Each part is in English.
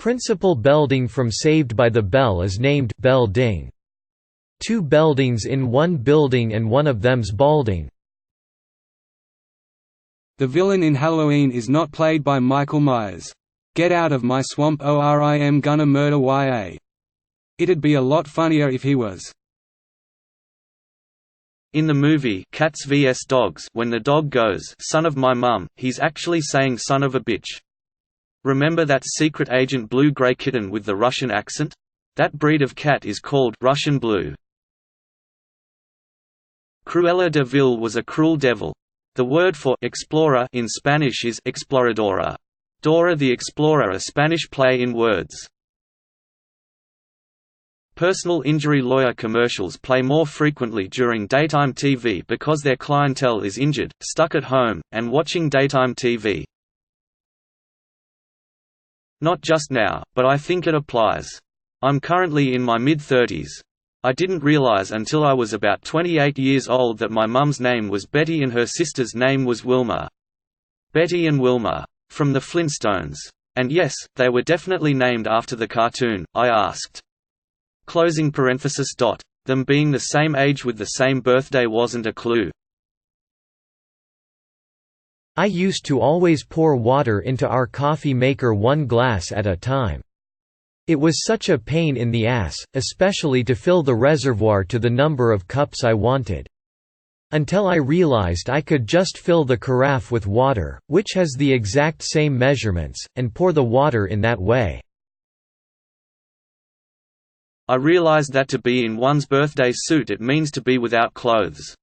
Principal Belding from Saved by the Bell is named Bell Ding. Two Beldings in one building and one of them's balding. The villain in Halloween is not played by Michael Myers. Get out of my swamp or I am gonna murder ya. It'd be a lot funnier if he was. In the movie Cats vs Dogs, when the dog goes, "Son of my mum," he's actually saying "son of a bitch." Remember that secret agent blue-gray kitten with the Russian accent? That breed of cat is called Russian Blue. Cruella de Vil was a cruel devil. The word for explorer in Spanish is exploradora. Dora the Explorer, a Spanish play in words. Personal injury lawyer commercials play more frequently during daytime TV because their clientele is injured, stuck at home, and watching daytime TV. Not just now, but I think it applies. I'm currently in my mid-30s. I didn't realize until I was about 28 years old that my mum's name was Betty and her sister's name was Wilma. Betty and Wilma. From the Flintstones. And yes, they were definitely named after the cartoon, I asked. Them being the same age with the same birthday wasn't a clue. I used to always pour water into our coffee maker one glass at a time. It was such a pain in the ass, especially to fill the reservoir to the number of cups I wanted. Until I realized I could just fill the carafe with water, which has the exact same measurements, and pour the water in that way. I realized that to be in one's birthday suit it means to be without clothes.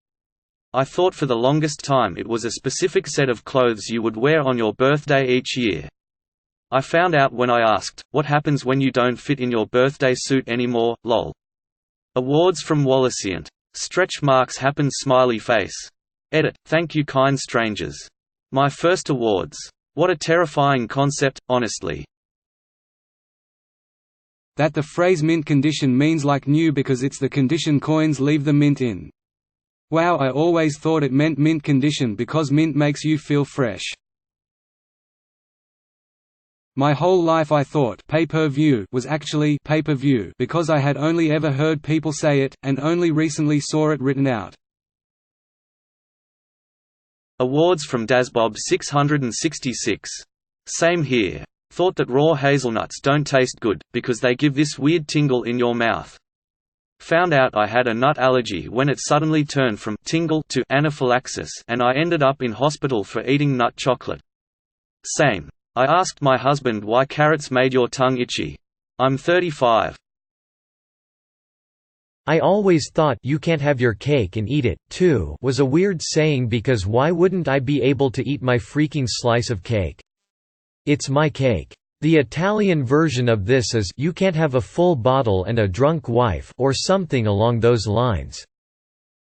I thought for the longest time it was a specific set of clothes you would wear on your birthday each year. I found out when I asked, what happens when you don't fit in your birthday suit anymore, lol. Awards from Wallacient. Stretch marks happen smiley face. Edit, thank you kind strangers. My first awards. What a terrifying concept, honestly. That the phrase mint condition means like new because it's the condition coins leave the mint in. Wow, I always thought it meant mint condition because mint makes you feel fresh. My whole life I thought pay-per-view was actually pay-per-view because I had only ever heard people say it, and only recently saw it written out. Awards from DazBob 666. Same here. Thought that raw hazelnuts don't taste good, because they give this weird tingle in your mouth. Found out I had a nut allergy when it suddenly turned from tingle to anaphylaxis, and I ended up in hospital for eating nut chocolate. Same. I asked my husband why carrots made your tongue itchy. I'm 35. I always thought "you can't have your cake and eat it, too" was a weird saying because why wouldn't I be able to eat my freaking slice of cake? It's my cake. The Italian version of this is "you can't have a full bottle and a drunk wife" or something along those lines.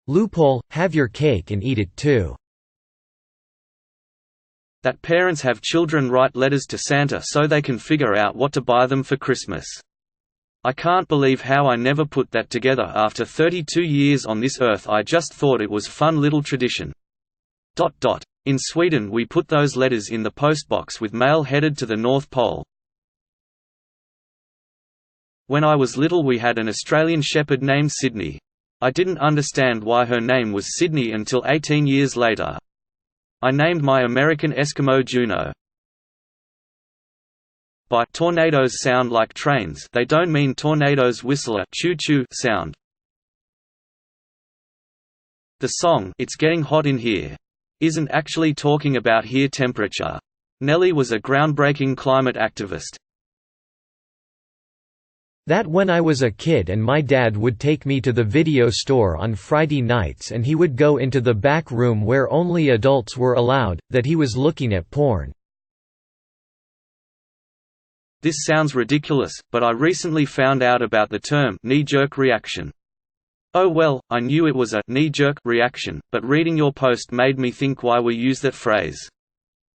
Loophole, have your cake and eat it too. That parents have children write letters to Santa so they can figure out what to buy them for Christmas. I can't believe how I never put that together after 32 years on this earth. I just thought it was fun little tradition. In Sweden we put those letters in the postbox with mail headed to the North Pole. When I was little we had an Australian shepherd named Sydney. I didn't understand why her name was Sydney until 18 years later. I named my American Eskimo Juno. By tornadoes sound like trains they don't mean tornadoes whistle a choo-choo sound. The song "It's Getting Hot in Here" isn't actually talking about here temperature. Nelly was a groundbreaking climate activist. That when I was a kid and my dad would take me to the video store on Friday nights and he would go into the back room where only adults were allowed, that he was looking at porn. This sounds ridiculous, but I recently found out about the term knee-jerk reaction. Oh well, I knew it was a knee-jerk reaction, but reading your post made me think why we use that phrase.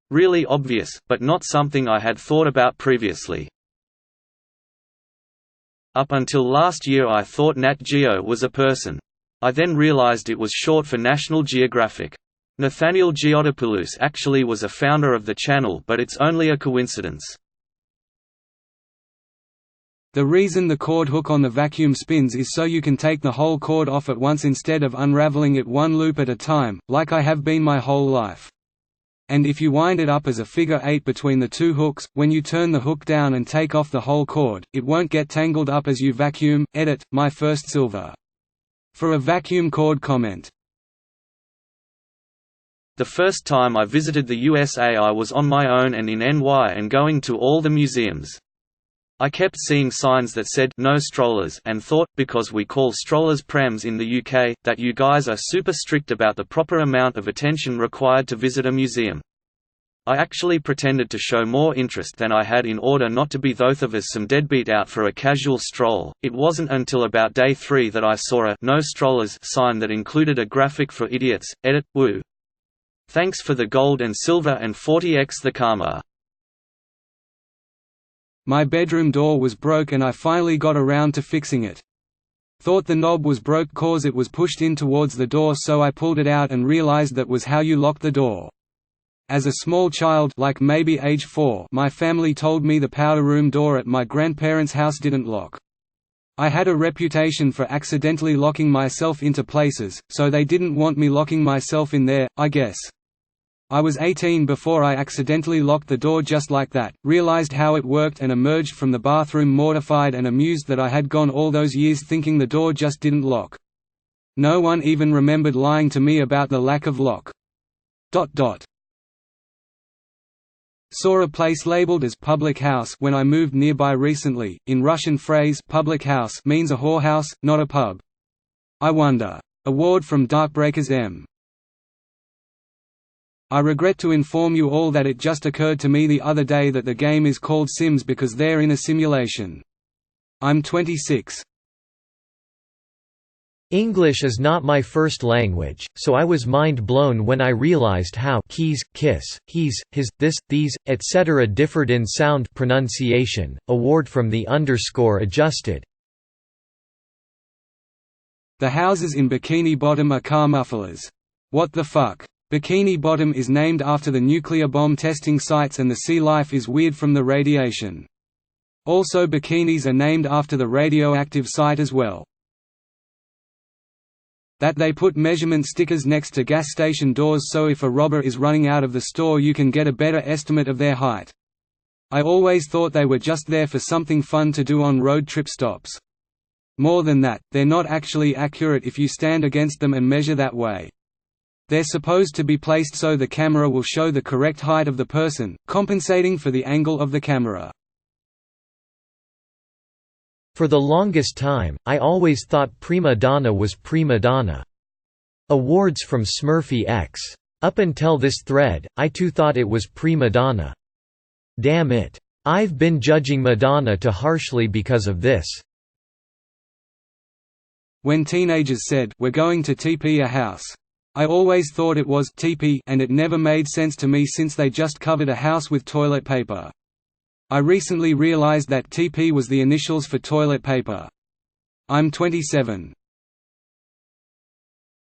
Really obvious, but not something I had thought about previously. Up until last year I thought Nat Geo was a person. I then realized it was short for National Geographic. Nathaniel Georgopoulos actually was a founder of the channel, but it's only a coincidence. The reason the cord hook on the vacuum spins is so you can take the whole cord off at once instead of unraveling it one loop at a time, like I have been my whole life. And if you wind it up as a figure 8 between the two hooks, when you turn the hook down and take off the whole cord, it won't get tangled up as you vacuum. Edit, my first silver. For a vacuum cord comment. The first time I visited the USA I was on my own and in NY and going to all the museums. I kept seeing signs that said "no strollers" and thought, because we call strollers prams in the UK, that you guys are super strict about the proper amount of attention required to visit a museum. I actually pretended to show more interest than I had in order not to be both of us some deadbeat out for a casual stroll. It wasn't until about day 3 that I saw a "no strollers" sign that included a graphic for idiots. Edit, woo. Thanks for the gold and silver and 40x the karma. My bedroom door was broke and I finally got around to fixing it. Thought the knob was broke cause it was pushed in towards the door, so I pulled it out and realized that was how you lock the door. As a small child, like maybe age 4, my family told me the powder room door at my grandparents' house didn't lock. I had a reputation for accidentally locking myself into places, so they didn't want me locking myself in there, I guess. I was 18 before I accidentally locked the door just like that, realized how it worked and emerged from the bathroom mortified and amused that I had gone all those years thinking the door just didn't lock. No one even remembered lying to me about the lack of lock. Saw a place labeled as public house when I moved nearby recently. In Russian phrase public house means a whorehouse, not a pub. I wonder. Award from Darkbreakers M. I regret to inform you all that it just occurred to me the other day that the game is called Sims because they're in a simulation. I'm 26. English is not my first language, so I was mind blown when I realized how keys, kiss, he's, his, this, these, etc. differed in sound pronunciation. Award from the _adjusted. The houses in Bikini Bottom are car mufflers. What the fuck? Bikini Bottom is named after the nuclear bomb testing sites and the sea life is weird from the radiation. Also bikinis are named after the radioactive site as well. That they put measurement stickers next to gas station doors so if a robber is running out of the store you can get a better estimate of their height. I always thought they were just there for something fun to do on road trip stops. More than that, they're not actually accurate if you stand against them and measure that way. They're supposed to be placed so the camera will show the correct height of the person, compensating for the angle of the camera. For the longest time, I always thought prima donna was prima donna. Awards from Smurfy X. Up until this thread, I too thought it was prima donna. Damn it. I've been judging Madonna too harshly because of this. When teenagers said, "We're going to TP a house," I always thought it was TP and it never made sense to me since they just covered a house with toilet paper. I recently realized that TP was the initials for toilet paper. I'm 27.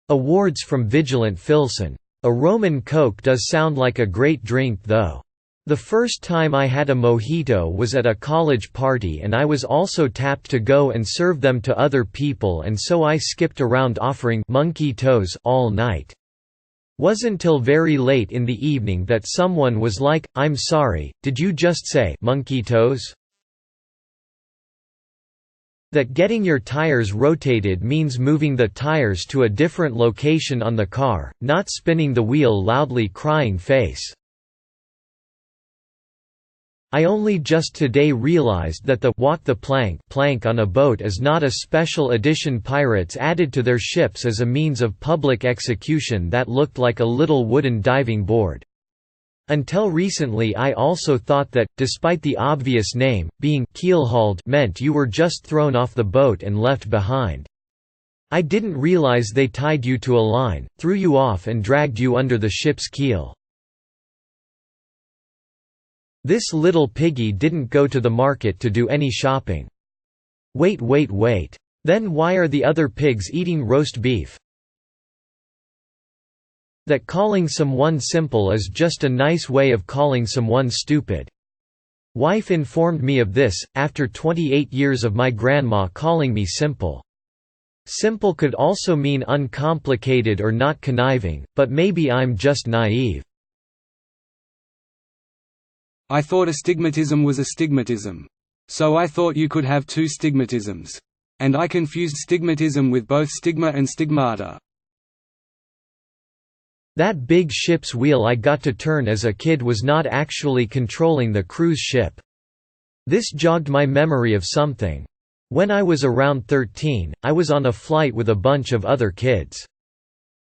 Awards from Vigilant Filson. A Roman Coke does sound like a great drink though. The first time I had a mojito was at a college party and I was also tapped to go and serve them to other people and so I skipped around offering monkey toes all night. Wasn't till very late in the evening that someone was like, "I'm sorry, did you just say monkey toes?" That getting your tires rotated means moving the tires to a different location on the car, not spinning the wheel loudly crying face. I only just today realized that the walk the plank on a boat is not a special edition pirates added to their ships as a means of public execution that looked like a little wooden diving board. Until recently I also thought that, despite the obvious name, being keelhauled meant you were just thrown off the boat and left behind. I didn't realize they tied you to a line, threw you off and dragged you under the ship's keel. This little piggy didn't go to the market to do any shopping. Wait. Then why are the other pigs eating roast beef? That calling someone simple is just a nice way of calling someone stupid. Wife informed me of this, after 28 years of my grandma calling me simple. Simple could also mean uncomplicated or not conniving, but maybe I'm just naive. I thought astigmatism was astigmatism. So I thought you could have two stigmatisms. And I confused stigmatism with both stigma and stigmata. That big ship's wheel I got to turn as a kid was not actually controlling the cruise ship. This jogged my memory of something. When I was around 13, I was on a flight with a bunch of other kids.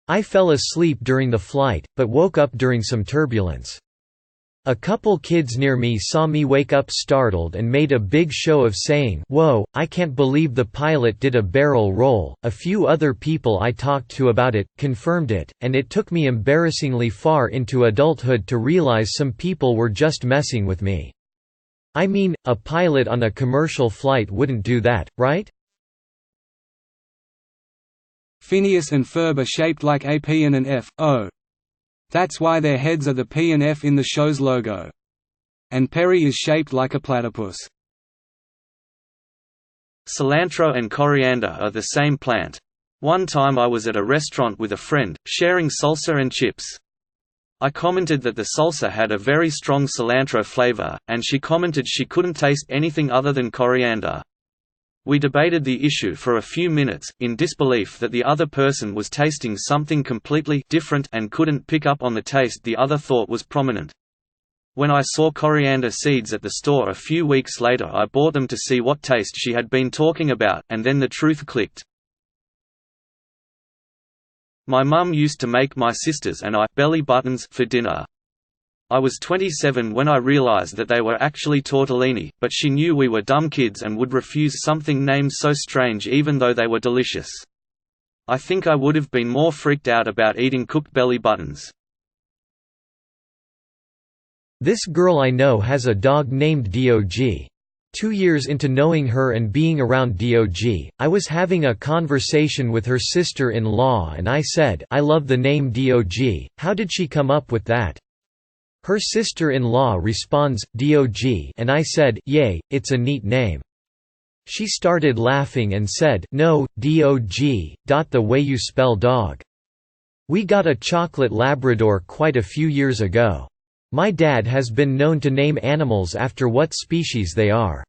I fell asleep during the flight, but woke up during some turbulence. A couple kids near me saw me wake up startled and made a big show of saying, "Whoa, I can't believe the pilot did a barrel roll." A few other people I talked to about it confirmed it, and it took me embarrassingly far into adulthood to realize some people were just messing with me. I mean, a pilot on a commercial flight wouldn't do that, right? Phineas and Ferb are shaped like a P and an F. Oh. That's why their heads are the P and F in the show's logo. And Perry is shaped like a platypus. Cilantro and coriander are the same plant. One time I was at a restaurant with a friend, sharing salsa and chips. I commented that the salsa had a very strong cilantro flavor, and she commented she couldn't taste anything other than coriander. We debated the issue for a few minutes, in disbelief that the other person was tasting something completely different and couldn't pick up on the taste the other thought was prominent. When I saw coriander seeds at the store a few weeks later, I bought them to see what taste she had been talking about, and then the truth clicked. My mum used to make my sisters and I belly buttons for dinner. I was 27 when I realized that they were actually tortellini, but she knew we were dumb kids and would refuse something named so strange even though they were delicious. I think I would have been more freaked out about eating cooked belly buttons. This girl I know has a dog named Dog. 2 years into knowing her and being around Dog, I was having a conversation with her sister-in-law and I said, "I love the name Dog, how did she come up with that?" Her sister-in-law responds, "Dog," and I said, "Yay, it's a neat name." She started laughing and said, "No, Dog, the way you spell dog." We got a chocolate Labrador quite a few years ago. My dad has been known to name animals after what species they are.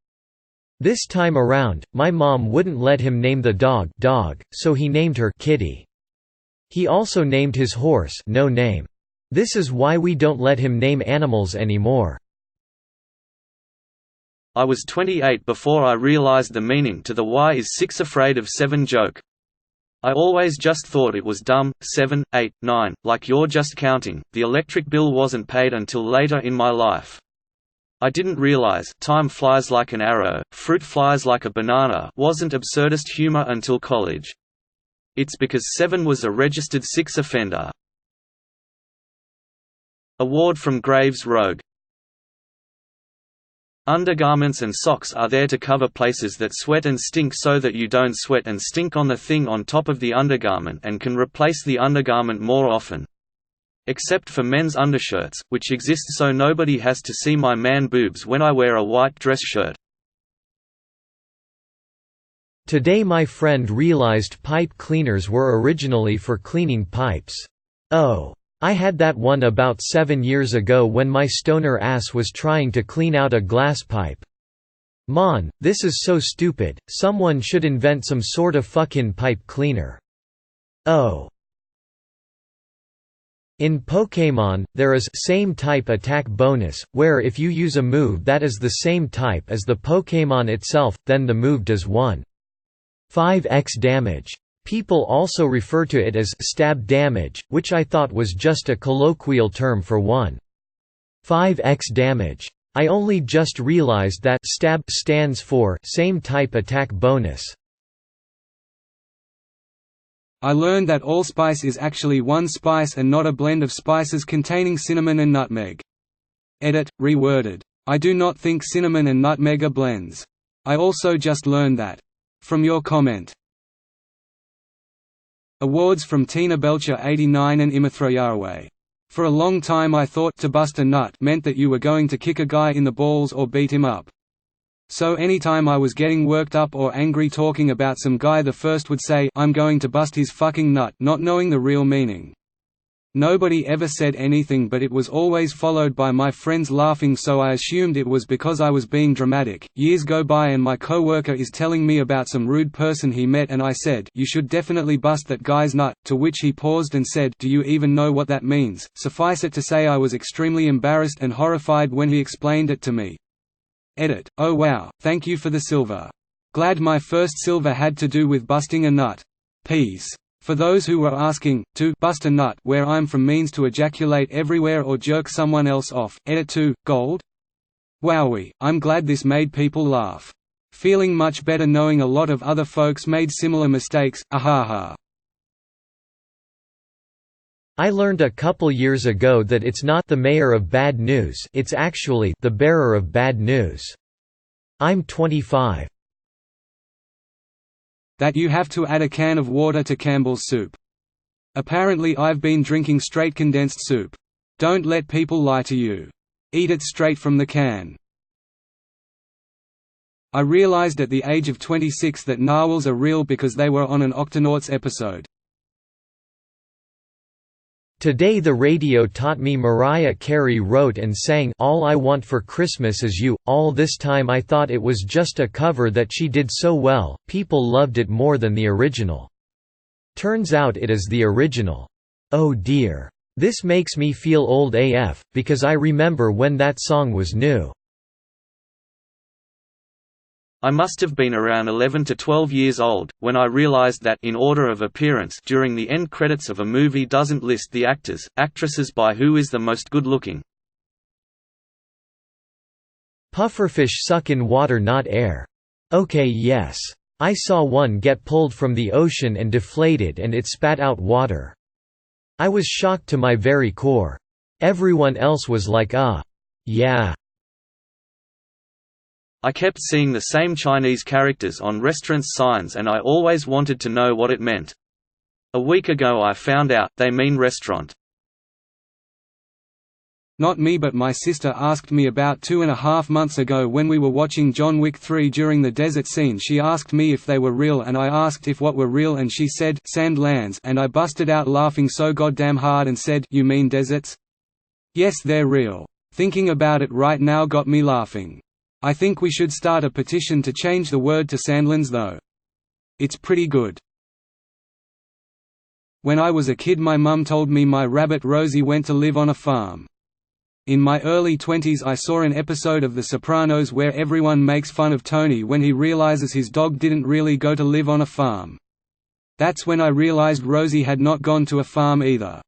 This time around, my mom wouldn't let him name the dog, so he named her Kitty. He also named his horse no name. This is why we don't let him name animals anymore. I was 28 before I realized the meaning to the "Why is 6 afraid of 7" joke. I always just thought it was dumb. 7, 8, 9, like you're just counting. The electric bill wasn't paid until later in my life. I didn't realize time flies like an arrow, fruit flies like a banana wasn't absurdist humor until college. It's because 7 was a registered 6 offender. Award from Graves Rogue. Undergarments and socks are there to cover places that sweat and stink so that you don't sweat and stink on the thing on top of the undergarment and can replace the undergarment more often. Except for men's undershirts, which exist so nobody has to see my man boobs when I wear a white dress shirt. Today my friend realized pipe cleaners were originally for cleaning pipes. Oh. I had that one about 7 years ago when my stoner ass was trying to clean out a glass pipe. Mon, this is so stupid, someone should invent some sort of fucking pipe cleaner. Oh. In Pokémon, there is same type attack bonus, where if you use a move that is the same type as the Pokémon itself, then the move does 1.5x damage. People also refer to it as stab damage, which I thought was just a colloquial term for 1.5x damage. I only just realized that stab stands for same type attack bonus. I learned that allspice is actually one spice and not a blend of spices containing cinnamon and nutmeg. Edit, reworded. I do not think cinnamon and nutmeg are blends. I also just learned that. From your comment. Awards from Tina Belcher 89 and Imithro Yaraway. For a long time I thought to bust a nut meant that you were going to kick a guy in the balls or beat him up. So anytime I was getting worked up or angry talking about some guy, the first would say, "I'm going to bust his fucking nut," not knowing the real meaning. Nobody ever said anything, but it was always followed by my friends laughing, so I assumed it was because I was being dramatic. Years go by and my coworker is telling me about some rude person he met, and I said, "You should definitely bust that guy's nut," to which he paused and said, "Do you even know what that means?" Suffice it to say I was extremely embarrassed and horrified when he explained it to me. Edit. Oh wow, thank you for the silver. Glad my first silver had to do with busting a nut. Peace. For those who were asking, to bust a nut where I'm from means to ejaculate everywhere or jerk someone else off. Edit 2, gold? Wowee, I'm glad this made people laugh. Feeling much better knowing a lot of other folks made similar mistakes, ahaha. I learned a couple years ago that it's not the mayor of bad news, it's actually the bearer of bad news. I'm 25. That you have to add a can of water to Campbell's soup. Apparently I've been drinking straight condensed soup. Don't let people lie to you. Eat it straight from the can. I realized at the age of 26 that narwhals are real because they were on an Octonauts episode. Today the radio taught me Mariah Carey wrote and sang "All I Want for Christmas Is You." All this time I thought it was just a cover that she did so well, people loved it more than the original. Turns out it is the original. Oh dear. This makes me feel old AF, because I remember when that song was new. I must have been around 11 to 12 years old, when I realized that in order of appearance during the end credits of a movie doesn't list the actors, actresses by who is the most good-looking. Pufferfish suck in water, not air. Okay, yes. I saw one get pulled from the ocean and deflated and it spat out water. I was shocked to my very core. Everyone else was like yeah. I kept seeing the same Chinese characters on restaurants' signs and I always wanted to know what it meant. A week ago I found out, they mean restaurant. Not me, but my sister asked me about 2.5 months ago when we were watching John Wick 3 during the desert scene. She asked me if they were real and I asked if what were real and she said, "Sand lands," and I busted out laughing so goddamn hard and said, "You mean deserts?" Yes, they're real. Thinking about it right now got me laughing. I think we should start a petition to change the word to sandlands though. It's pretty good. When I was a kid my mum told me my rabbit Rosie went to live on a farm. In my early 20s I saw an episode of The Sopranos where everyone makes fun of Tony when he realizes his dog didn't really go to live on a farm. That's when I realized Rosie had not gone to a farm either.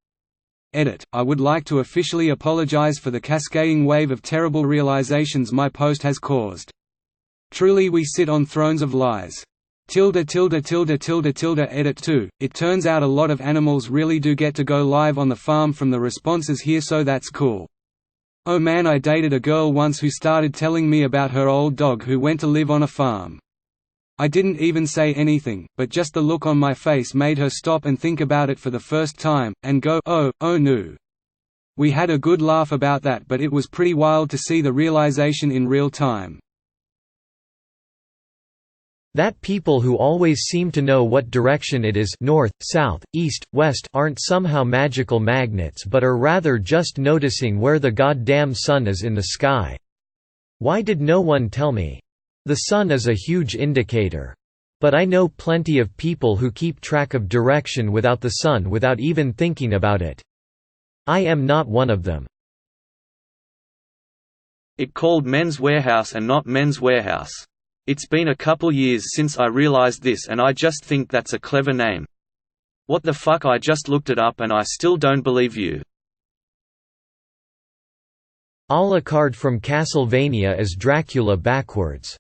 Edit. I would like to officially apologize for the cascading wave of terrible realizations my post has caused. Truly we sit on thrones of lies. Edit 2. It turns out a lot of animals really do get to go live on the farm from the responses here, so that's cool. Oh man, I dated a girl once who started telling me about her old dog who went to live on a farm. I didn't even say anything, but just the look on my face made her stop and think about it for the first time, and go, oh no. We had a good laugh about that, but it was pretty wild to see the realization in real time. That people who always seem to know what direction it is, north, south, east, west, aren't somehow magical magnets but are rather just noticing where the goddamn sun is in the sky. Why did no one tell me? The sun is a huge indicator. But I know plenty of people who keep track of direction without the sun without even thinking about it. I am not one of them. It called Men's Warehouse and not Men's Warehouse. It's been a couple years since I realized this and I just think that's a clever name. What the fuck, I just looked it up and I still don't believe you. Alucard from Castlevania as Dracula backwards.